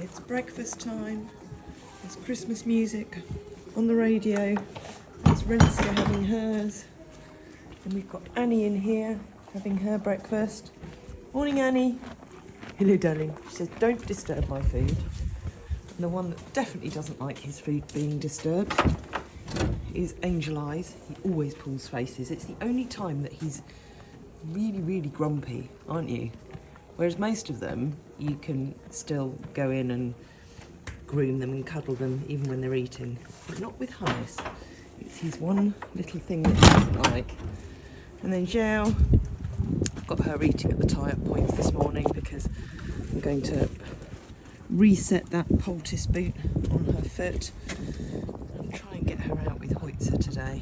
It's breakfast time. There's Christmas music on the radio. There's Renska having hers. And we've got Annie in here having her breakfast. Morning, Annie. Hello, darling. She says, don't disturb my food. And the one that definitely doesn't like his food being disturbed is Angel Eyes. He always pulls faces. It's the only time that he's really, really grumpy, aren't you? Whereas most of them, you can still go in and groom them and cuddle them even when they're eating. But not with Hannes. It's his one little thing that he doesn't like. And then Zhao, I've got her eating at the tie-up points this morning because I'm going to reset that poultice boot on her foot and try and get her out with Hoitzer today.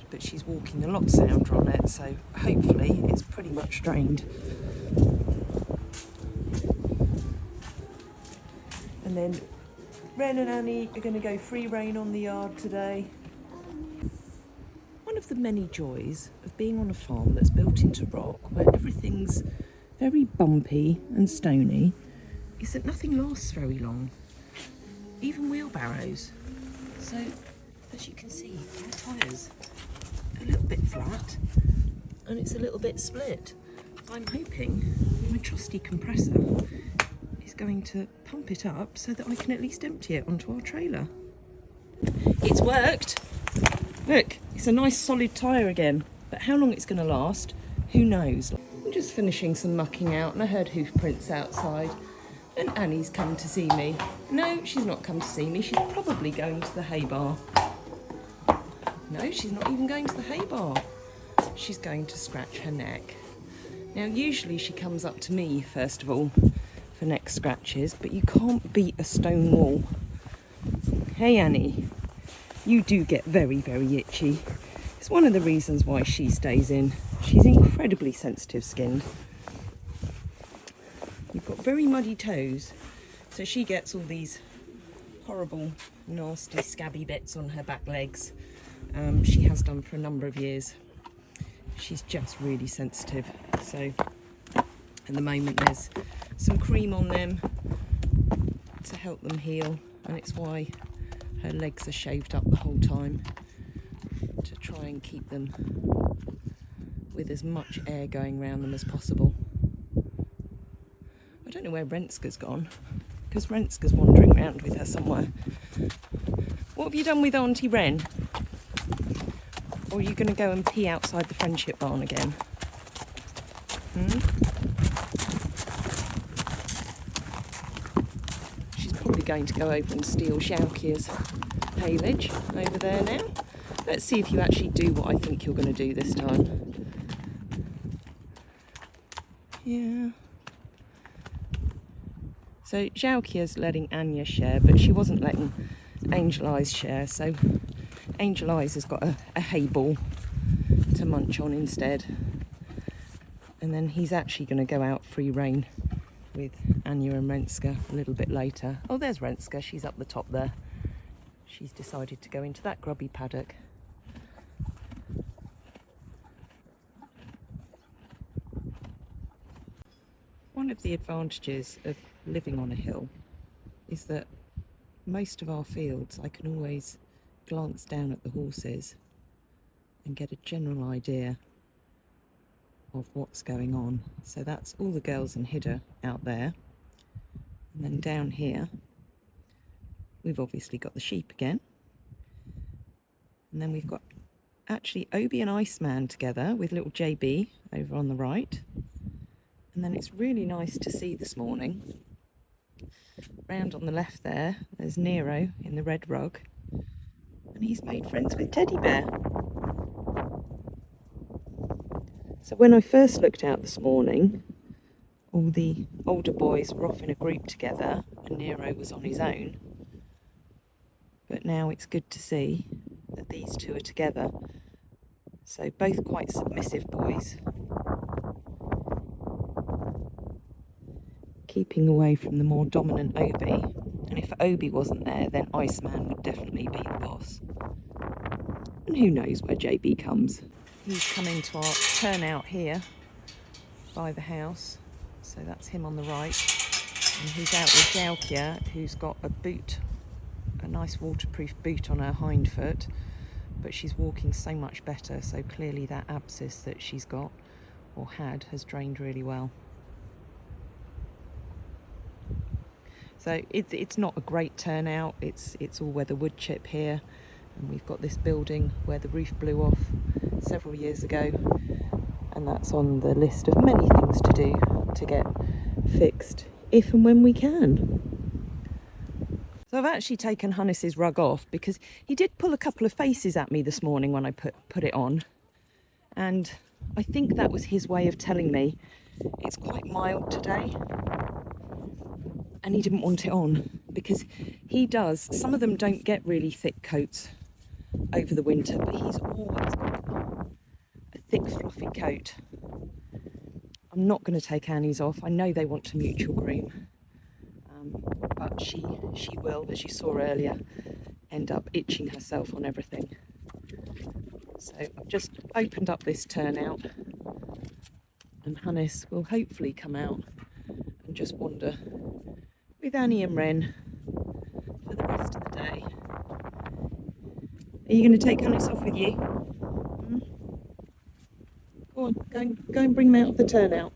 But she's walking a lot sounder on it, so hopefully it's pretty much drained. And then Ren and Annie are going to go free rein on the yard today. One of the many joys of being on a farm that's built into rock, where everything's very bumpy and stony, is that nothing lasts very long, even wheelbarrows. So, as you can see, our tyres are a little bit flat and it's a little bit split. I'm hoping my trusty compressor is going to pump it up so that I can at least empty it onto our trailer. It's worked! Look, it's a nice solid tyre again, but how long it's going to last, who knows. I'm just finishing some mucking out and I heard hoof prints outside and Annie's come to see me. No, she's not come to see me, she's probably going to the hay bar. No, she's not even going to the hay bar. She's going to scratch her neck. Now usually she comes up to me first of all for neck scratches, but you can't beat a stone wall. Hey Annie. You do get very, very itchy. It's one of the reasons why she stays in. She's incredibly sensitive skinned. You've got very muddy toes, so she gets all these horrible, nasty, scabby bits on her back legs. She has done for a number of years. She's just really sensitive. So at the moment there's some cream on them to help them heal, and it's why her legs are shaved up the whole time, to try and keep them with as much air going around them as possible. I don't know where Renska's gone, because Renska's wandering around with her somewhere. What have you done with Auntie Ren? Or are you going to go and pee outside the friendship barn again? Probably going to go over and steal Xiaoqia's haylage over there now. Let's see if you actually do what I think you're going to do this time. Yeah. So Xiaoqia's letting Anya share, but she wasn't letting Angel Eyes share, so Angel Eyes has got a hay ball to munch on instead. And then he's actually going to go out free rein with Anya and Renska a little bit later. Oh, there's Renska, she's up the top there. She's decided to go into that grubby paddock. One of the advantages of living on a hill is that most of our fields I can always glance down at the horses and get a general idea of what's going on. So that's all the girls and Hidda out there, and then down here we've obviously got the sheep again, and then we've got actually Obi and Iceman together with little JB over on the right. And then it's really nice to see this morning, round on the left there's Nero in the red rug, and he's made friends with Teddy Bear. So when I first looked out this morning, all the older boys were off in a group together and Nero was on his own. But now it's good to see that these two are together. So both quite submissive boys. Keeping away from the more dominant Obi. And if Obi wasn't there, then Iceman would definitely be the boss. And who knows where JB comes. He's come into our turnout here by the house. So that's him on the right. And he's out with Jalkia, who's got a boot, a nice waterproof boot on her hind foot. But she's walking so much better, so clearly that abscess that she's got, or had, has drained really well. So it's not a great turnout. It's all weather wood chip here, and we've got this building where the roof blew off several years ago, and that's on the list of many things to do to get fixed if and when we can. So I've actually taken Hannes's rug off because he did pull a couple of faces at me this morning when I put it on, and I think that was his way of telling me it's quite mild today. And he didn't want it on because he does. Some of them don't get really thick coats over the winter, but he's always got a thick, fluffy coat. I'm not going to take Annie's off. I know they want to mutual groom, but she will, as you saw earlier, end up itching herself on everything. So I've just opened up this turnout, and Hannes will hopefully come out and just wander with Annie and Wren for the rest of the day. Are you going to take Hannes off with you? Go on, go and bring him out of the turnout.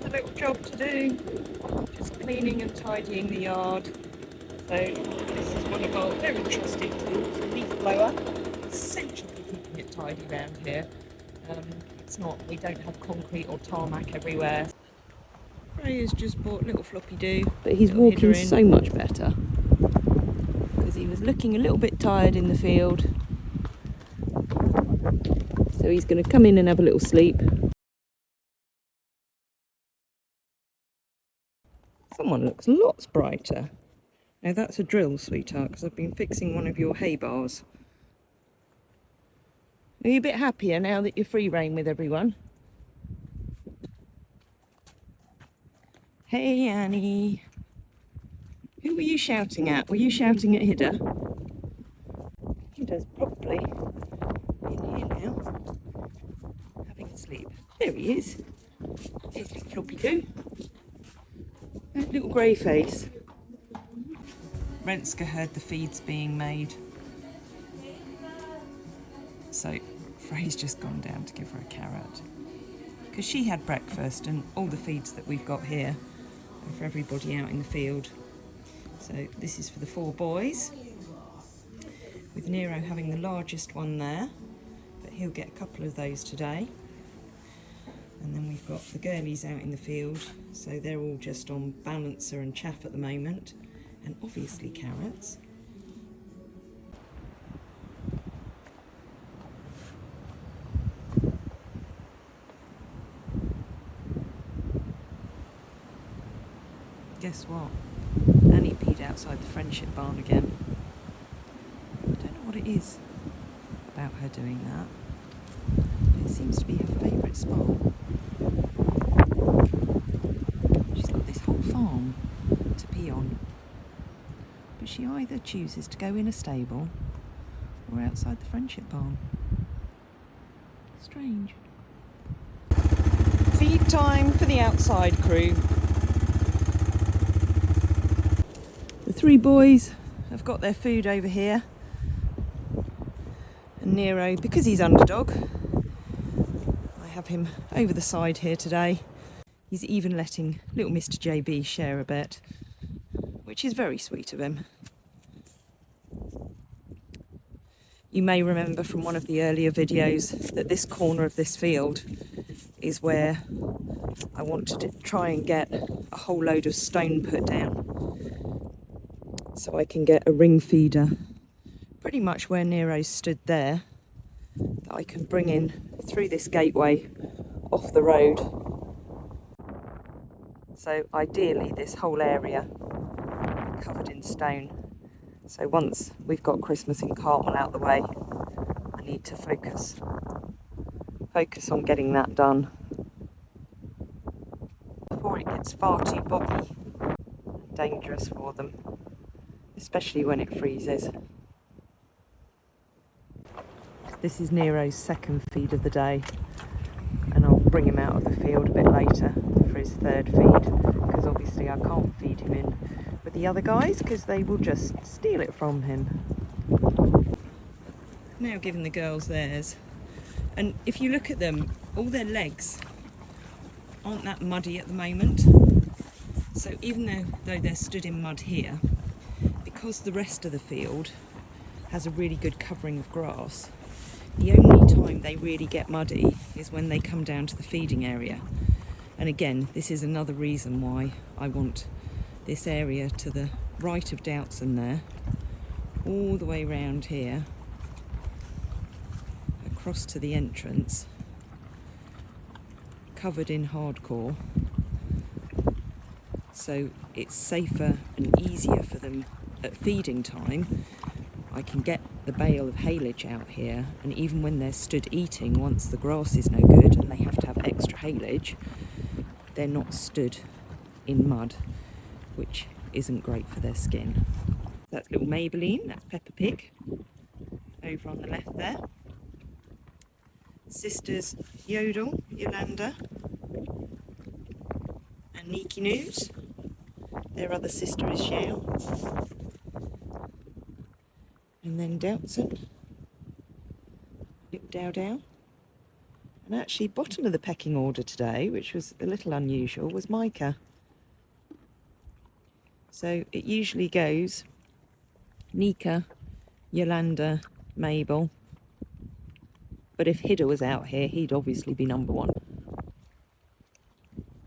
Another little job to do, just cleaning and tidying the yard. So this is one of our very trusted tools, a leaf blower. Essential for keeping it tidy around here. It's not, we don't have concrete or tarmac everywhere. Freya's just bought little floppy doo, but he's walking so much better because he was looking a little bit tired in the field. So he's going to come in and have a little sleep. Someone looks lots brighter. Now that's a drill, sweetheart, because I've been fixing one of your hay bars. Are you a bit happier now that you're free rein with everyone? Hey Annie. Who were you shouting at? Were you shouting at Hidda? Hidda's probably in here now, having a sleep. There he is. There's little floppy doo. That little grey face. Renska heard the feeds being made. So Frey's just gone down to give her a carrot. Because she had breakfast and all the feeds that we've got here are for everybody out in the field. So this is for the 4 boys, with Nero having the largest one there, but he'll get a couple of those today. And then we've got the girlies out in the field, so they're all just on balancer and chaff at the moment, and obviously carrots. Guess what? Annie peed outside the friendship barn again. I don't know what it is about her doing that. It seems to be her favourite spot. She's got this whole farm to pee on. But she either chooses to go in a stable or outside the friendship barn. Strange. Feed time for the outside crew. The 3 boys have got their food over here, and Nero, because he's underdog, I have him over the side here today. He's even letting little Mr. JB share a bit, which is very sweet of him. You may remember from one of the earlier videos that this corner of this field is where I wanted to try and get a whole load of stone put down, so I can get a ring feeder pretty much where Nero stood there, that I can bring in through this gateway off the road. So ideally this whole area covered in stone. So once we've got Christmas in Cartmel out the way, I need to focus on getting that done before it gets far too boggy and dangerous for them, especially when it freezes. This is Nero's second feed of the day, and I'll bring him out of the field a bit later for his third feed, because obviously I can't feed him in with the other guys because they will just steal it from him. Now giving the girls theirs, and if you look at them, all their legs aren't that muddy at the moment, so even though they're stood in mud here, because the rest of the field has a really good covering of grass, the only time they really get muddy is when they come down to the feeding area. And again, this is another reason why I want this area to the right of Doubtson there, all the way round here, across to the entrance, covered in hardcore, so it's safer and easier for them at feeding time. I can get the bale of haylage out here, and even when they're stood eating, once the grass is no good and they have to have extra haylage, they're not stood in mud, which isn't great for their skin. That's little Maybelline, that's Peppa Pig, over on the left there. Sisters Yodel, Yolanda, and Niki News. Their other sister is Xiao. And then Doubtson, little Dow Dow. And actually, bottom of the pecking order today, which was a little unusual, was Micah. So it usually goes Nika, Yolanda, Mabel. But if Hidda was out here, he'd obviously be number one.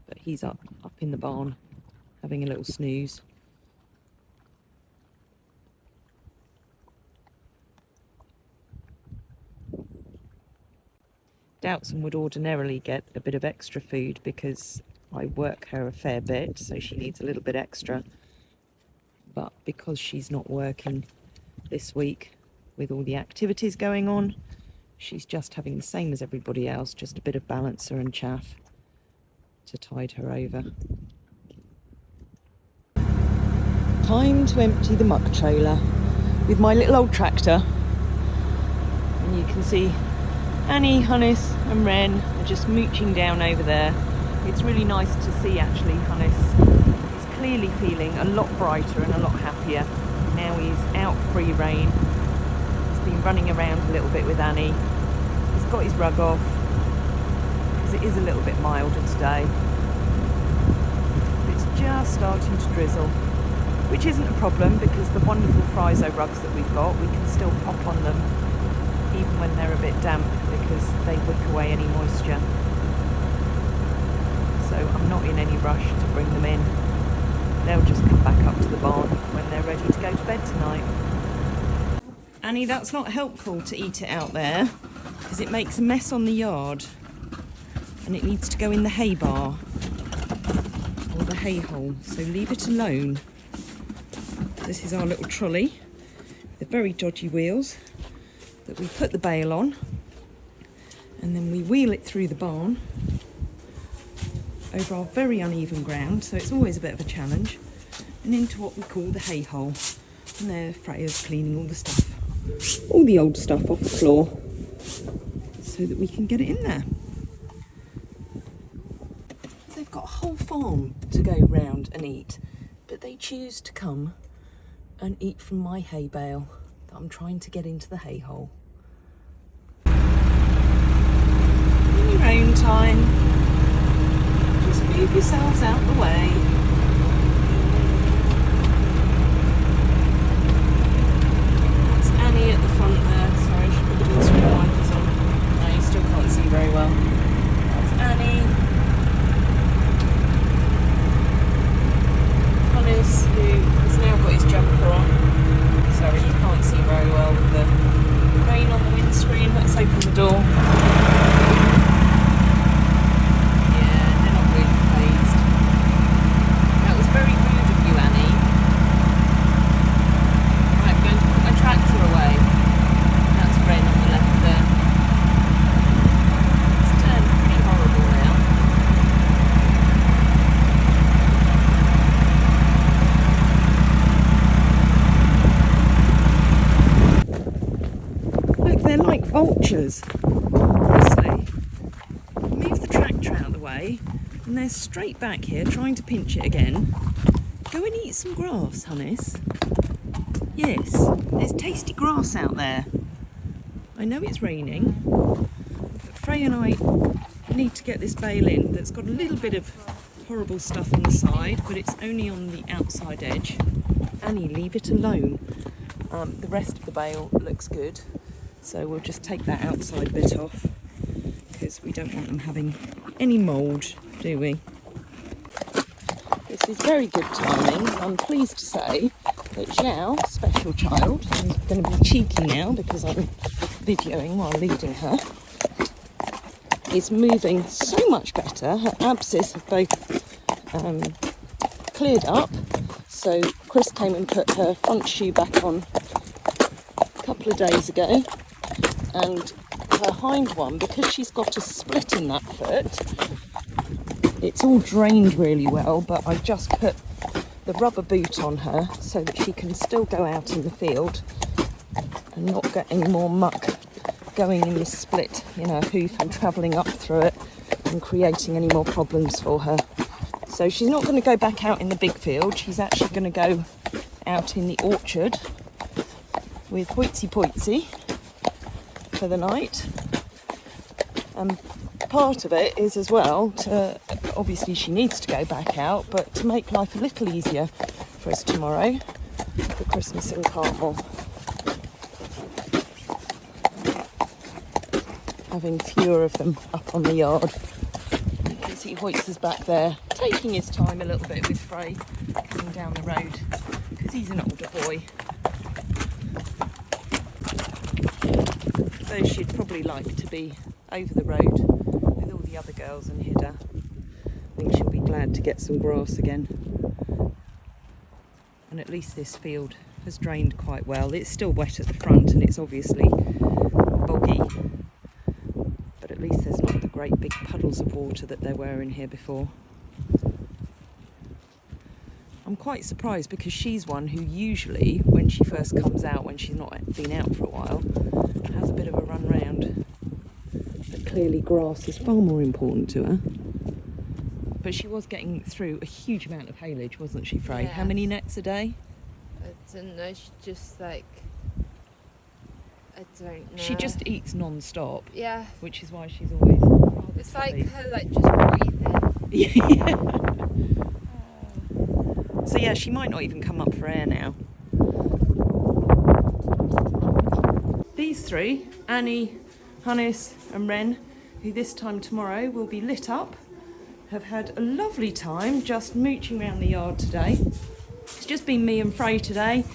But he's up in the barn, having a little snooze. Doubtson would ordinarily get a bit of extra food because I work her a fair bit, so she needs a little bit extra. But because she's not working this week with all the activities going on, she's just having the same as everybody else, just a bit of balancer and chaff to tide her over. Time to empty the muck trailer with my little old tractor. And you can see Annie, Hunnis and Wren are just mooching down over there. It's really nice to see actually. Hunnis is clearly feeling a lot brighter and a lot happier. Now he's out free rein. He's been running around a little bit with Annie. He's got his rug off because it is a little bit milder today. It's just starting to drizzle, which isn't a problem because the wonderful Friso rugs that we've got, we can still pop on them even when they're a bit damp because they wick away any moisture. So I'm not in any rush to bring them in. They'll just come back up to the barn when they're ready to go to bed tonight. Annie, that's not helpful to eat it out there because it makes a mess on the yard and it needs to go in the hay bar or the hay hole, so leave it alone. This is our little trolley, the very dodgy wheels that we put the bale on, and then we wheel it through the barn over our very uneven ground, so it's always a bit of a challenge, and into what we call the hay hole. And there Freya's cleaning all the stuff, all the old stuff off the floor, so that we can get it in there. They've got a whole farm to go round and eat, but they choose to come and eat from my hay bale that I'm trying to get into the hay hole. In your own time, just move yourselves out the way. That's Annie at the front there. Sorry, I should put the windscreen wipers on. No, you still can't see very well. That's Annie. Hunnis, who has now got his jumper on. Sorry, you can't see very well with the rain on the windscreen. Let's open the door. Yeah, they're not really phased. vultures. Honestly, move the tractor out of the way and they're straight back here trying to pinch it again. Go and eat some grass, Hannes. Yes, there's tasty grass out there. I know it's raining, but Frey and I need to get this bale in that's got a little bit of horrible stuff on the side, but it's only on the outside edge. Annie, leave it alone. The rest of the bale looks good, so we'll just take that outside bit off because we don't want them having any mould, do we? This is very good timing. I'm pleased to say that Xiao, special child, I'm going to be cheeky now because I'm videoing while leading her, is moving so much better. Her abscess have both cleared up. So Chris came and put her front shoe back on a couple of days ago, and her hind one, because she's got a split in that foot, it's all drained really well, but I just put the rubber boot on her so that she can still go out in the field and not get any more muck going in this split in her hoof and travelling up through it and creating any more problems for her. So she's not going to go back out in the big field, she's actually going to go out in the orchard with Hoitsy Poitsy for the night. And part of it is as well to, obviously she needs to go back out, but to make life a little easier for us tomorrow for Christmas in Cartmel. Having fewer of them up on the yard. You can see Hoyts is back there taking his time a little bit with Frey coming down the road because he's an older boy. Though she'd probably like to be over the road with all the other girls and Hida. I think she'll be glad to get some grass again. And at least this field has drained quite well. It's still wet at the front and it's obviously boggy, but at least there's not the great big puddles of water that there were in here before. I'm quite surprised because she's one who usually, when she first comes out, when she's not been out for a while, has a bit of a run round. But clearly grass is far more important to her. But she was getting through a huge amount of haylage, wasn't she, Frey? Yeah. How many nets a day? I don't know, she just I don't know. She just eats non-stop. Yeah. Which is why she's always... It's like her just breathing. Yeah. So yeah, she might not even come up for air now. These three, Annie, Hannes and Ren, who this time tomorrow will be lit up, have had a lovely time just mooching around the yard today. It's just been me and Frey today.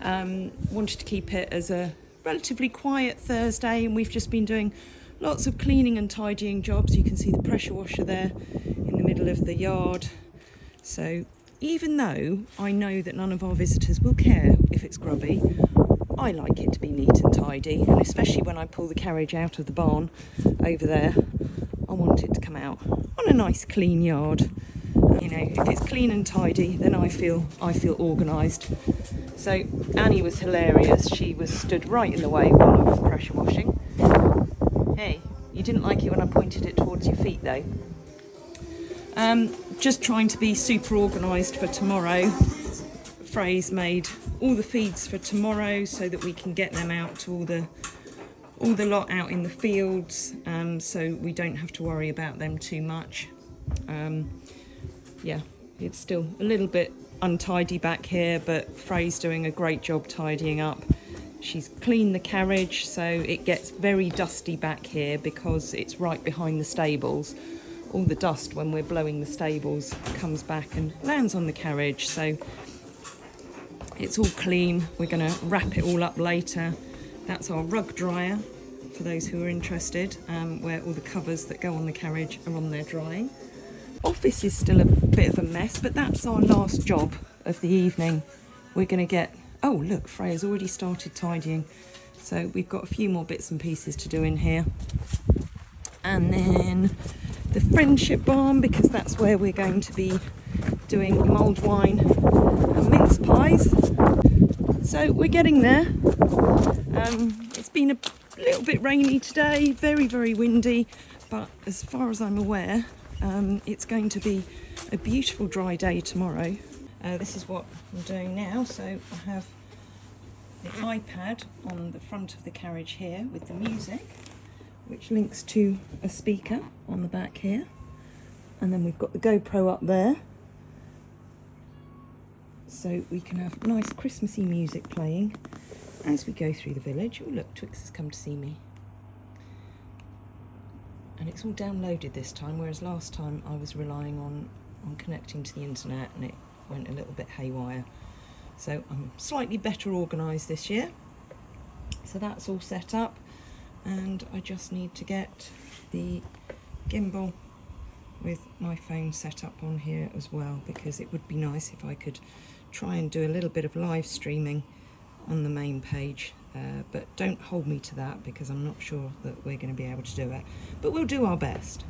Wanted to keep it as a relatively quiet Thursday, and we've just been doing lots of cleaning and tidying jobs. You can see the pressure washer there in the middle of the yard. So even though I know that none of our visitors will care if it's grubby, I like it to be neat and tidy, and especially when I pull the carriage out of the barn over there, I want it to come out on a nice clean yard. You know, if it's clean and tidy, then I feel organised. So Annie was hilarious. She was stood right in the way while I was pressure washing. Hey, you didn't like it when I pointed it towards your feet though. Just trying to be super organised for tomorrow. Frey's made all the feeds for tomorrow so that we can get them out to all the lot out in the fields, so we don't have to worry about them too much. Yeah, it's still a little bit untidy back here, but Frey's doing a great job tidying up. She's cleaned the carriage so it gets very dusty back here because it's right behind the stables. All the dust when we're blowing the stables comes back and lands on the carriage, so it's all clean. We're going to wrap it all up later. That's our rug dryer for those who are interested, where all the covers that go on the carriage are on there drying. Office is still a bit of a mess, but that's our last job of the evening. We're going to get... Oh, look, Freya's already started tidying. So we've got a few more bits and pieces to do in here. And then the friendship barn, because that's where we're going to be doing mulled wine and mince pies. So we're getting there. It's been a A little bit rainy today, very, very windy, but as far as I'm aware, it's going to be a beautiful dry day tomorrow. This is what I'm doing now. So I have the iPad on the front of the carriage here with the music, which links to a speaker on the back here. And then we've got the GoPro up there, so we can have nice Christmassy music playing as we go through the village. Oh look, Twix has come to see me. And it's all downloaded this time, whereas last time I was relying on connecting to the internet and it went a little bit haywire. So I'm slightly better organised this year. So that's all set up, and I just need to get the gimbal with my phone set up on here as well, because it would be nice if I could try and do a little bit of live streaming on the main page, but don't hold me to that because I'm not sure that we're going to be able to do it, but we'll do our best.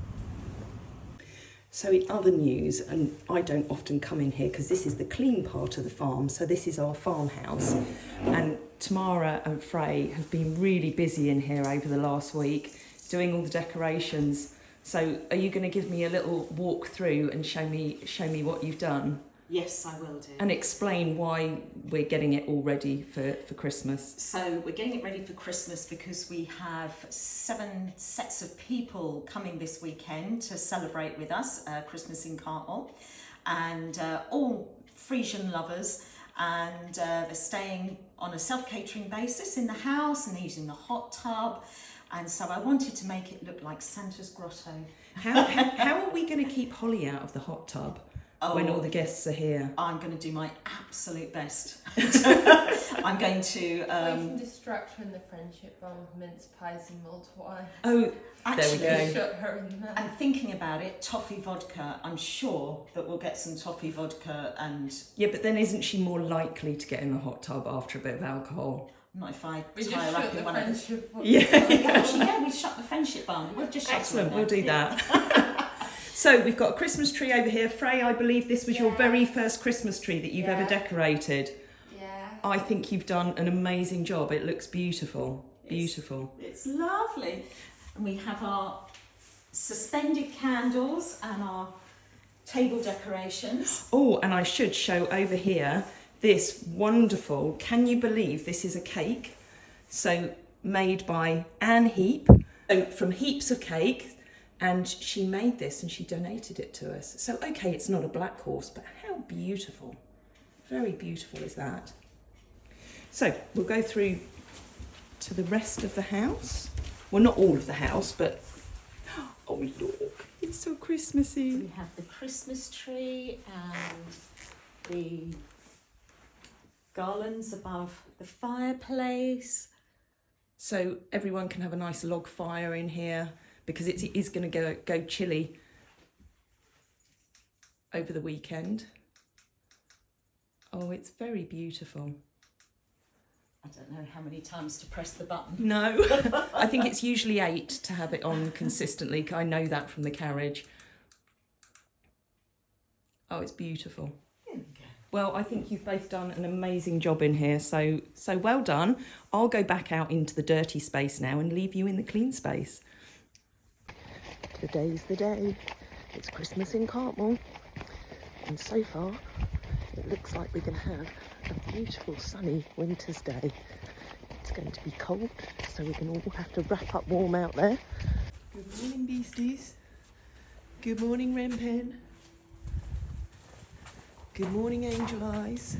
So in other news, and I don't often come in here because this is the clean part of the farm, so this is our farmhouse, and Tamara and Frey have been really busy in here over the last week doing all the decorations. So are you going to give me a little walk through and show me what you've done? Yes, I will do. And explain why we're getting it all ready for Christmas. So we're getting it ready for Christmas because we have 7 sets of people coming this weekend to celebrate with us Christmas in Cartmel, and all Frisian lovers, and they're staying on a self-catering basis in the house, and they're using the hot tub. And so I wanted to make it look like Santa's grotto. How are we going to keep Holly out of the hot tub when all the guests are here? I'm going to do my absolute best. I'm going to... We can distract her in the friendship bond with mince pies and mulled wine. Oh, actually, there we go. Shut her in there. And thinking about it, toffee vodka, I'm sure that we'll get some toffee vodka and... Yeah, but then isn't she more likely to get in the hot tub after a bit of alcohol? Not if I We tie just her shut up the in one of the... friendship bond. Yeah. Actually, yeah, we shut the friendship bond. We'll just shut Excellent, her we'll in do there. that. So we've got a Christmas tree over here. Frey, I believe this was your very first Christmas tree that you've ever decorated. Yeah. I think you've done an amazing job. It looks beautiful. Beautiful. It's lovely. And we have our suspended candles and our table decorations. Oh, and I should show over here this wonderful, can you believe this is a cake? So made by Anne Heap, from Heaps of Cake, and she made this and she donated it to us. So okay, it's not a black horse, but how beautiful. Very beautiful is that. So we'll go through to the rest of the house. Well, not all of the house, but oh look, it's so Christmassy. We have the Christmas tree and the garlands above the fireplace. So everyone can have a nice log fire in here, because it is going to go chilly over the weekend. Oh, it's very beautiful. I don't know how many times to press the button. No, I think it's usually 8 to have it on consistently. I know that from the carriage. Oh, it's beautiful. There we go. Well, I think you've both done an amazing job in here, so well done. I'll go back out into the dirty space now and leave you in the clean space. Today's the day. It's Christmas in Cartmel, and so far it looks like we're going to have a beautiful sunny winter's day. It's going to be cold, so we're going to all have to wrap up warm out there. Good morning, beasties. Good morning, Rempen. Good morning, Angel Eyes.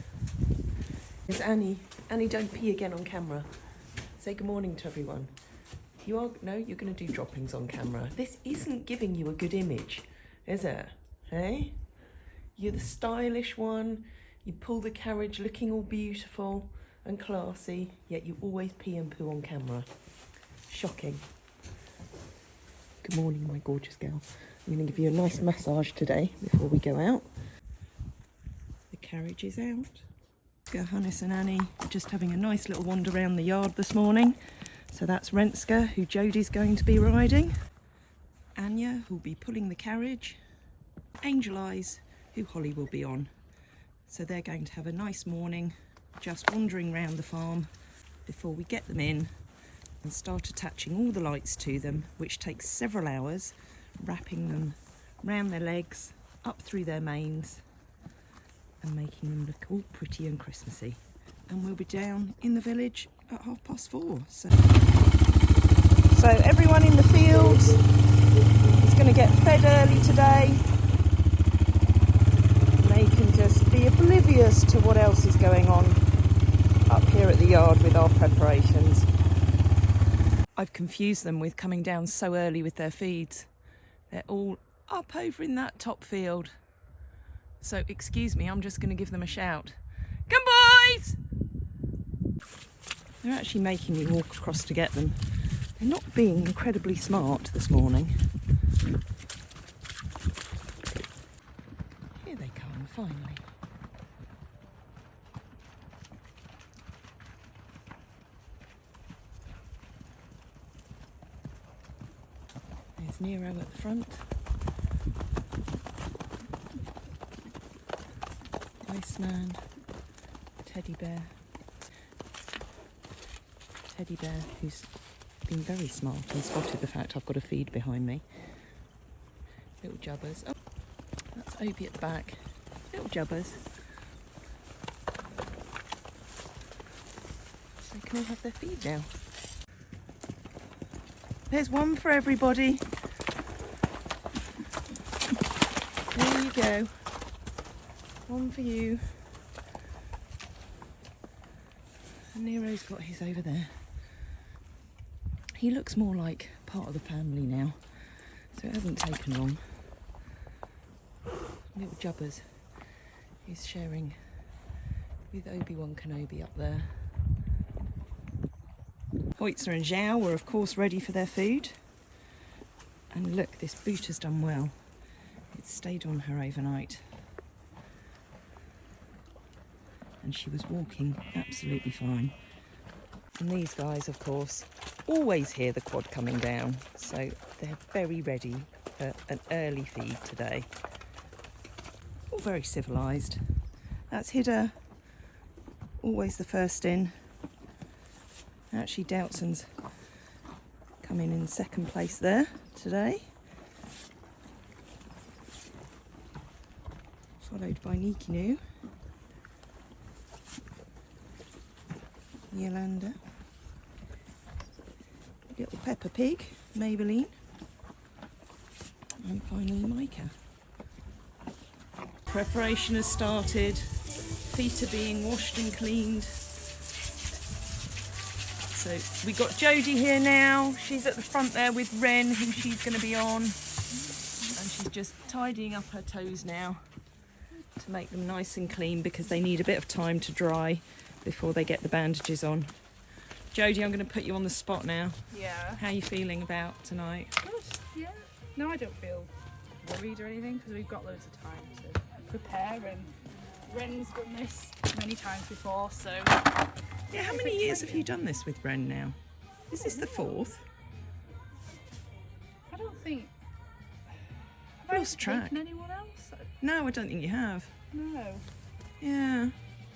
There's Annie. Annie, don't pee again on camera. Say good morning to everyone. You're going to do droppings on camera. This isn't giving you a good image, is it? Hey? You're the stylish one. You pull the carriage looking all beautiful and classy, yet you always pee and poo on camera. Shocking. Good morning, my gorgeous girl. I'm going to give you a nice massage today before we go out. The carriage is out. Hannes and Annie are just having a nice little wander around the yard this morning. So that's Renska, who Jodie's going to be riding. Anya, who'll be pulling the carriage. Angel Eyes, who Holly will be on. So they're going to have a nice morning, just wandering around the farm before we get them in and start attaching all the lights to them, which takes several hours, wrapping them round their legs, up through their manes, and making them look all pretty and Christmassy. And we'll be down in the village at 4:30. So everyone in the fields is going to get fed early today. They can just be oblivious to what else is going on up here at the yard with our preparations. I've confused them with coming down so early with their feeds. They're all up over in that top field. So excuse me, I'm just going to give them a shout. Come boys! They're actually making me walk across to get them. They're not being incredibly smart this morning. Here they come, finally. There's Nero at the front. Iceman, teddy bear. Teddy bear who's been very smart and spotted the fact I've got a feed behind me. Little jubbers. Oh, that's Obie at the back. Little jubbers. So they can all have their feed now. There's one for everybody. There you go. One for you. And Nero's got his over there. He looks more like part of the family now, so it hasn't taken long. Little Jubbers is sharing with Obi-Wan Kenobi up there. Hoitzer and Zhao were of course ready for their food. And look, this boot has done well. It stayed on her overnight. And she was walking absolutely fine. And these guys, of course, always hear the quad coming down, so they're very ready for an early feed today. All very civilised. That's Hidda, always the first in. Actually, Doutson's coming in second place there today. Followed by Nikinu. Yolanda, little Peppa Pig, Maybelline, and finally Micah. Preparation has started, feet are being washed and cleaned. So we've got Jodie here now, she's at the front there with Ren, who she's going to be on, and she's just tidying up her toes now to make them nice and clean because they need a bit of time to dry before they get the bandages on. Jodie, I'm going to put you on the spot now. Yeah. How are you feeling about tonight? Good, yeah. No, I don't feel worried or anything because we've got loads of time to prepare, and Ren's done this many times before, so... Yeah, how many years have you done this with Ren now? Is this the fourth? I don't think... I've lost track. Taken anyone else? No, I don't think you have. No. Yeah.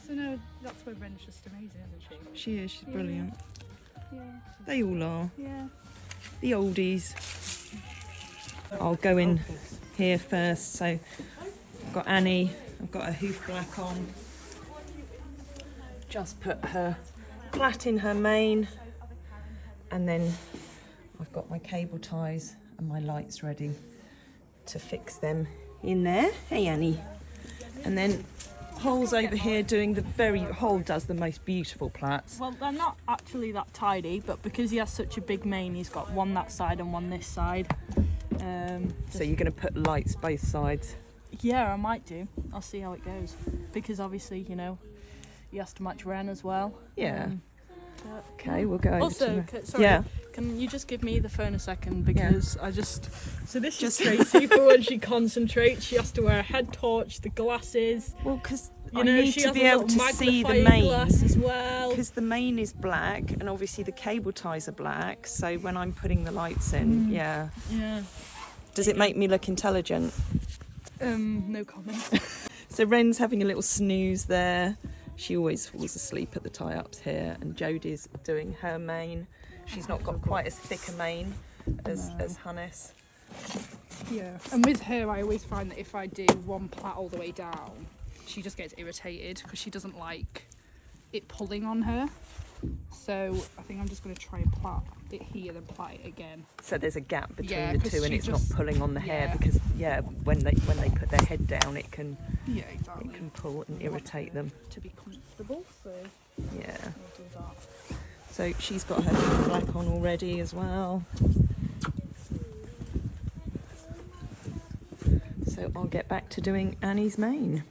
So no, that's where Ren's just amazing, isn't she? She is, she's brilliant. Yeah. They all are. Yeah. The oldies. I'll go in here first. So I've got Annie, I've got her hoof black on. Just put her plait in her mane. And then I've got my cable ties and my lights ready to fix them in there. Hey Annie. And then Hole's over here doing Hole does the most beautiful plaits. Well, they're not actually that tidy, but because he has such a big mane, he's got one that side and one this side. So you're going to put lights both sides? Yeah, I might do. I'll see how it goes. Because obviously, you know, he has to match Ren as well. Yeah. Okay, we'll go over also, to sorry, yeah. Can you just give me the phone a second? Because I just... So this is Tracy for when she concentrates. She has to wear a head torch, the glasses. Well, because you know, need she to has be a able to little see the magnifying mane. glass as well. Because the mane is black and obviously the cable ties are black. So when I'm putting the lights in, yeah. Yeah. Does it make me look intelligent? No comment. So Ren's having a little snooze there. She always falls asleep at the tie-ups here, and Jodie's doing her mane. She's not got quite as thick a mane as Hannes. Yeah, and with her, I always find that if I do one plait all the way down, she just gets irritated because she doesn't like it pulling on her. So I think I'm just going to try and plait it here, then plait it again. So there's a gap between Yeah, the 'cause two, and she it's just- not pulling on the hair, yeah. because when they put their head down, it can Exactly. pull and irritate them. To be comfortable, so Yeah. we'll do that. So she's got her hair black on already as well. So I'll get back to doing Annie's mane.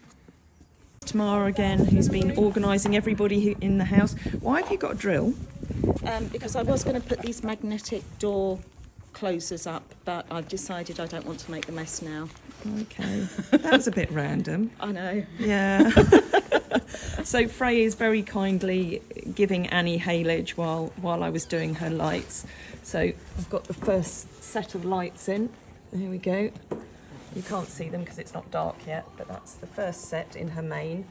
Tamara again, who's been organising everybody in the house. Why have you got a drill? Because I was going to put these magnetic door closers up, but I've decided I don't want to make the mess now. Okay, that was a bit random. I know. Yeah. So Frey is very kindly giving Annie haylage while I was doing her lights. So I've got the first set of lights in. There we go. You can't see them because it's not dark yet, but that's the first set in her mane.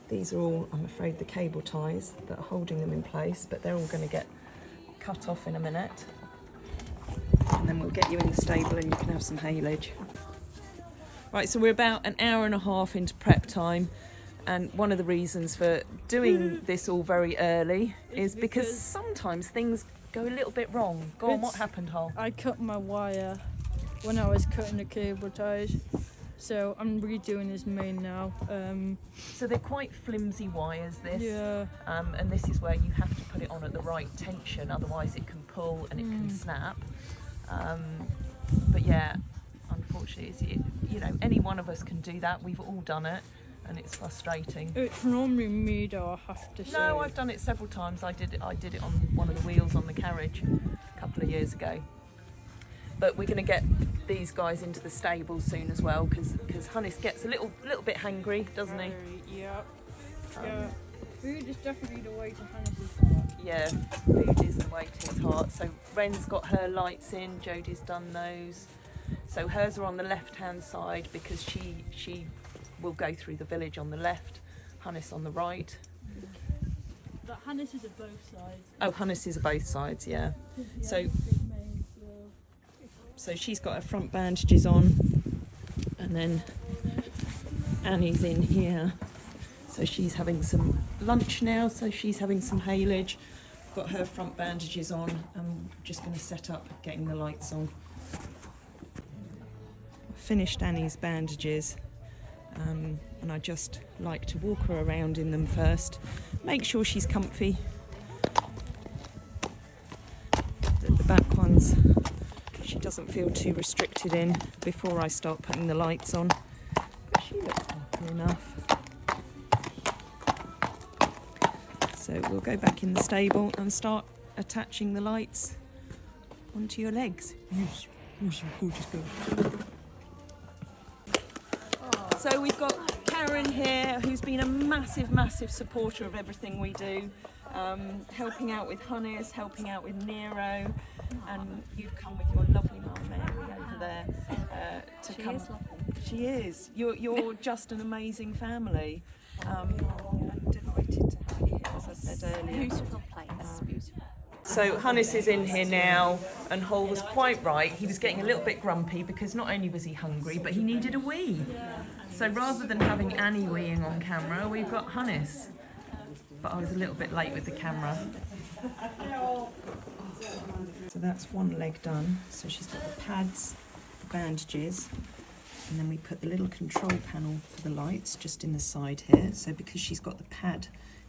These are all, I'm afraid, the cable ties that are holding them in place, but they're all going to get cut off in a minute. And then we'll get you in the stable and you can have some haylage. Right, so we're about an hour and a half into prep time, and one of the reasons for doing this all very early is because sometimes things go a little bit wrong. Go on, what happened, Hol? I cut my wire when I was cutting the cable ties, so I'm redoing his mane now. So they're quite flimsy wires, this. Yeah. And this is where you have to put it on at the right tension, otherwise it can pull and it can snap. But yeah, unfortunately, any one of us can do that. We've all done it, and it's frustrating. It's normally me though, I have to say. No, I've done it several times. I did it on one of the wheels on the carriage a couple of years ago. But we're going to get these guys into the stable soon as well, because Hannes gets a little bit hangry, doesn't he? Yeah. Yeah. Food is definitely the way to Hannes's heart. Yeah, food is the way to his heart. So Wren's got her lights in, Jodie's done those. So hers are on the left-hand side because she will go through the village on the left, Hannes on the right. But Hannes is at both sides. Oh, Hannes is both sides, yeah. So she's got her front bandages on, and then Annie's in here. So she's having some lunch now, so she's having some haylage. Got her front bandages on. I'm just going to set up getting the lights on. Finished Annie's bandages, and I just like to walk her around in them first. Make sure she's comfy. The back ones she doesn't feel too restricted in before I start putting the lights on. But she looks comfy enough. So we'll go back in the stable and start attaching the lights onto your legs. Yes, you gorgeous girl. So we've got Karen here, who's been a massive supporter of everything we do, helping out with Hannes, helping out with NERO, and you've come with your lovely mum Mary over there to come. Is lovely. She is. You're just an amazing family. I'm delighted to have you here, as I said earlier. Beautiful place, beautiful. So Hannes is in here now, and Hol was quite right. He was getting a little bit grumpy because not only was he hungry, but he needed a wee. So rather than having Annie weeing on camera, we've got Hannes. But I was a little bit late with the camera. So that's one leg done. So she's got the pads, the bandages, and then we put the little control panel for the lights just in the side here. So because she's got the pad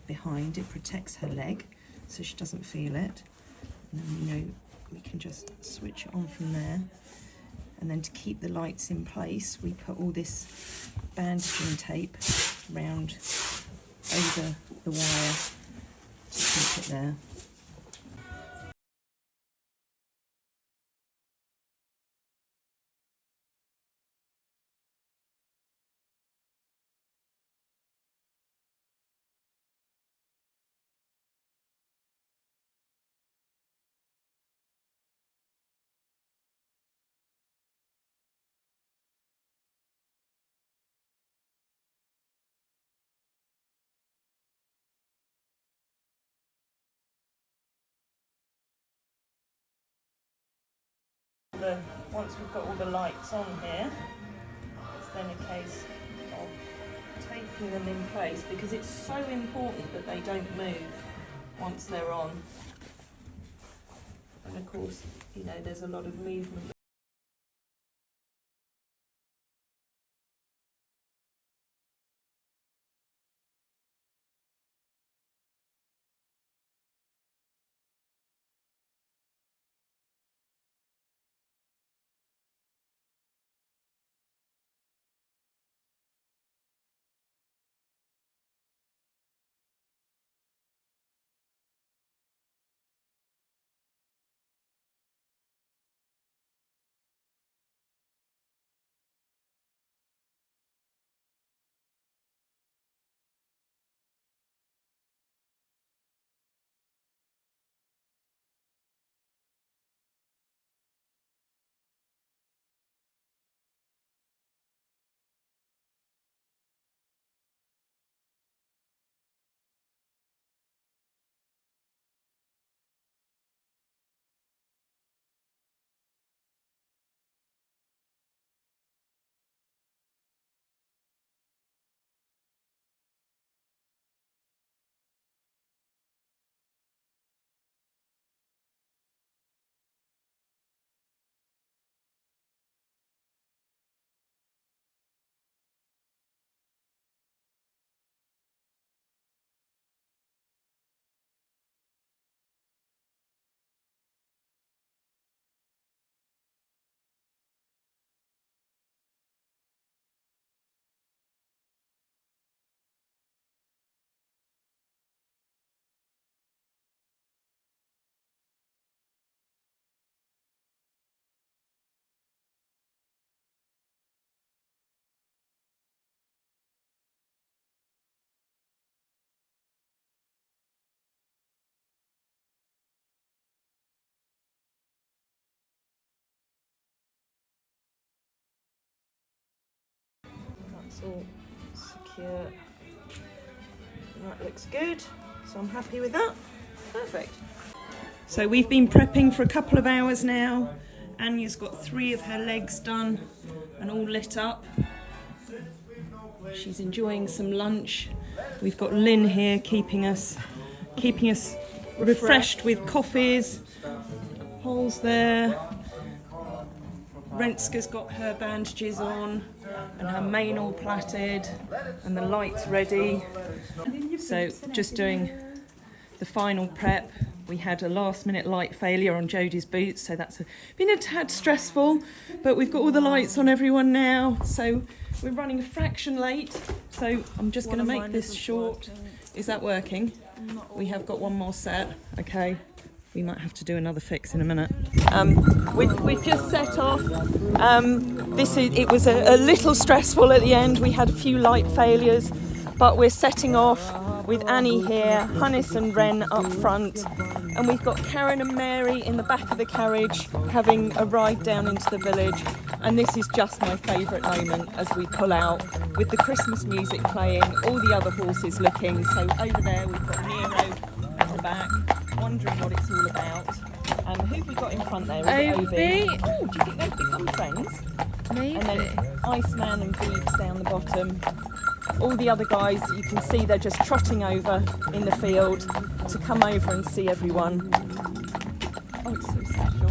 behind, it protects her leg so she doesn't feel it. And then we can just switch it on from there. And then to keep the lights in place, we put all this bandaging tape round over the wire to keep it there. once we've got all the lights on here, it's then a case of taking them in place, because it's so important that they don't move once they're on. And of course, you know, there's a lot of movement. That's all secure. That looks good, so I'm happy with that. Perfect. So we've been prepping for a couple of hours now. Anya's got 3 of her legs done and all lit up. She's enjoying some lunch. We've got Lynn here keeping us refreshed with coffees. Paul's there. Renska's got her bandages on and her mane all plaited and the lights ready. So just doing the final prep. We had a last minute light failure on Jodie's boots, so that's been a tad stressful, but we've got all the lights on everyone now, so we're running a fraction late, so I'm just going to make this short. Is that working? We have got one more set. Okay, we might have to do another fix in a minute. We've just set off. It was a little stressful at the end. We had a few light failures, but we're setting off with Annie here, Hannes and Ren up front, and we've got Karen and Mary in the back of the carriage having a ride down into the village. And this is just my favourite moment as we pull out with the Christmas music playing, all the other horses looking. So over there we've got NERO at the back, wondering what it's all about. Who have we got in front there? Is it Obi? Oh, do you think they've become friends? Maybe. And then Iceman and Veeves down the bottom. All the other guys, you can see they're just trotting over in the field to come over and see everyone. Oh, it's so special.